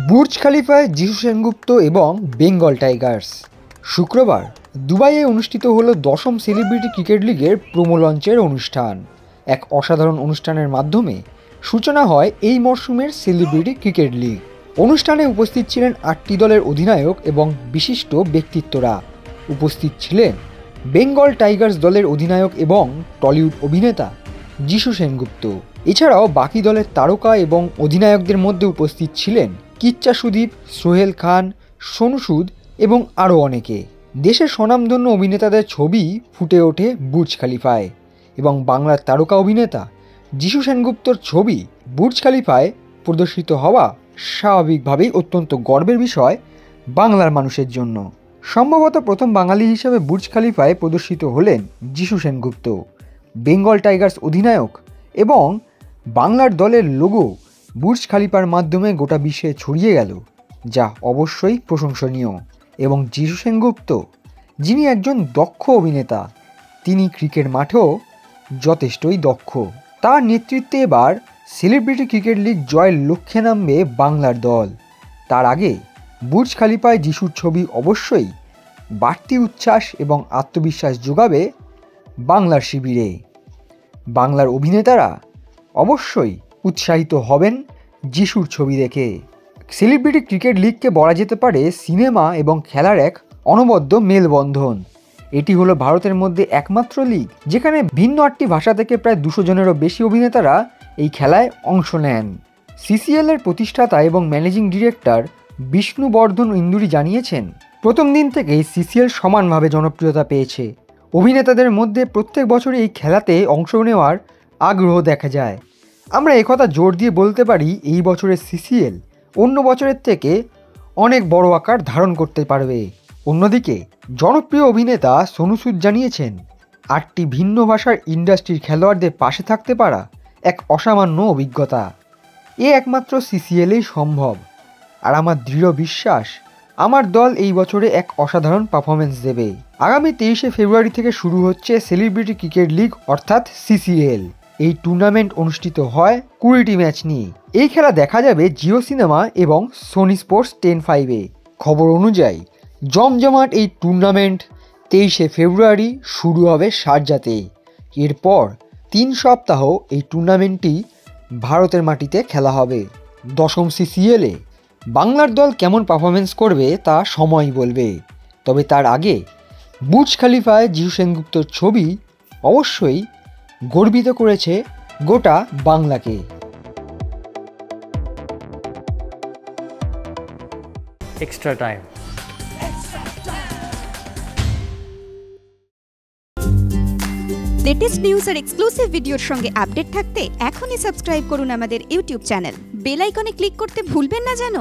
Burj খলিফায় যিশু সেনগুপ্ত এবং Bengal Tigers. শুক্রবার দুবাইয়ে অনুষ্ঠিত হলো 10ম সেলিব্রিটি ক্রিকেট লিগের প্রোমো লঞ্চের অনুষ্ঠান। এক অসাধারণ অনুষ্ঠানের মাধ্যমে সূচনা হয় এই মরশুমের সেলিব্রিটি ক্রিকেট লিগ। অনুষ্ঠানে উপস্থিত ছিলেন 8টি দলের অধিনায়ক এবং বিশিষ্ট ব্যক্তিত্বরা। উপস্থিত ছিলেন বেঙ্গল টাইগার্স দলের অধিনায়ক এবং টলিউড অভিনেতা যিশু সেনগুপ্ত। এছাড়াও বাকি দলের তারকা এবং অধিনায়কদের মধ্যে উপস্থিত ছিলেন কিচ্চা সুদীপ, সোহেল খান, সোনু সুদ এবং আরও অনেকে। দেশের স্বনামধন্য অভিনেতাদের ছবি ফুটে ওঠে বুর্জ খলিফায় এবং বাংলার তারকা অভিনেতা যিশু সেনগুপ্তর ছবি বুর্জ খলিফায় প্রদর্শিত হওয়া স্বাভাবিকভাবেই অত্যন্ত গর্বের বিষয় বাংলার মানুষের জন্য। সম্ভবত প্রথম বাঙালি হিসেবে বুর্জ খলিফায় প্রদর্শিত হলেন যিশু সেনগুপ্ত। বেঙ্গল টাইগার্স অধিনায়ক এবং বাংলার দলের লোগো বুর্জ খলিফার মাধ্যমে গোটা বিশ্বে ছড়িয়ে গেল, যা অবশ্যই প্রশংসনীয়। এবং যিশু সেনগুপ্ত, যিনি একজন দক্ষ অভিনেতা, তিনি ক্রিকেট মাঠেও যথেষ্টই দক্ষ। তার নেতৃত্বে এবার সেলিব্রিটি ক্রিকেট লিগ জয়ের লক্ষ্যে নামবে বাংলার দল। তার আগে বুর্জ খলিফায় যিশুর ছবি অবশ্যই বাড়তি উচ্ছ্বাস এবং আত্মবিশ্বাস যোগাবে বাংলার শিবিরে। বাংলার অভিনেতারা অবশ্যই উৎসাহিত হবেন যিশুর ছবি দেখে। সেলিব্রিটি ক্রিকেট লিগকে বলা যেতে পারে সিনেমা এবং খেলার এক অনবদ্য মেলবন্ধন। এটি হলো ভারতের মধ্যে একমাত্র লিগ যেখানে ভিন্ন 8টি ভাষা থেকে প্রায় 200 জনেরও বেশি অভিনেতারা এই খেলায় অংশ নেন। সিসিএল এর প্রতিষ্ঠাতা এবং ম্যানেজিং ডিরেক্টর বিষ্ণুবর্ধন ইন্দুরি জানিয়েছেন, প্রথম দিন থেকেই সিসিএল সমানভাবে জনপ্রিয়তা পেয়েছে। অভিনেতাদের মধ্যে প্রত্যেক বছরই এই খেলাতে অংশ নেওয়ার আগ্রহ দেখা যায়। আমরা একথা জোর দিয়ে বলতে পারি, এই বছরের সিসিএল অন্য বছরের থেকে অনেক বড় আকার ধারণ করতে পারবে। অন্যদিকে জনপ্রিয় অভিনেতা সোনু সুদ জানিয়েছেন, 8টি ভিন্ন ভাষার ইন্ডাস্ট্রির খেলোয়াড়দের পাশে থাকতে পারা এক অসামান্য অভিজ্ঞতা। এ একমাত্র সিসিএলেই সম্ভব। আর আমার দৃঢ় বিশ্বাস আমার দল এই বছরে এক অসাধারণ পারফরমেন্স দেবে। আগামী 23শে ফেব্রুয়ারি থেকে শুরু হচ্ছে সেলিব্রিটি ক্রিকেট লিগ অর্থাৎ সিসিএল। এই টুর্নামেন্ট অনুষ্ঠিত হয় 20টি ম্যাচ নিয়ে। এই খেলা দেখা যাবে জিও সিনেমা এবং সোনি স্পোর্টস 10/5-এ। খবর অনুযায়ী জমজমাট এই টুর্নামেন্ট 23শে ফেব্রুয়ারি শুরু হবে শারজাতে। এরপর 3 সপ্তাহ এই টুর্নামেন্টটি ভারতের মাটিতে খেলা হবে। 10ম সিসিএলে বাংলার দল কেমন পারফরমেন্স করবে তা সময়ই বলবে। তবে তার আগে বুর্জ খলিফায় যিশু সেনগুপ্তর ছবি অবশ্যই গর্বিত করেছে গোটা বাংলাকে। Extra time. লেটেস্ট নিউজ আর এক্সক্লুসিভ ভিডিওর সঙ্গে আপডেট থাকতে এখনই সাবস্ক্রাইব করুন আমাদের ইউটিউব চ্যানেল। বেল আইকনে ক্লিক করতে ভুলবেন না যেন।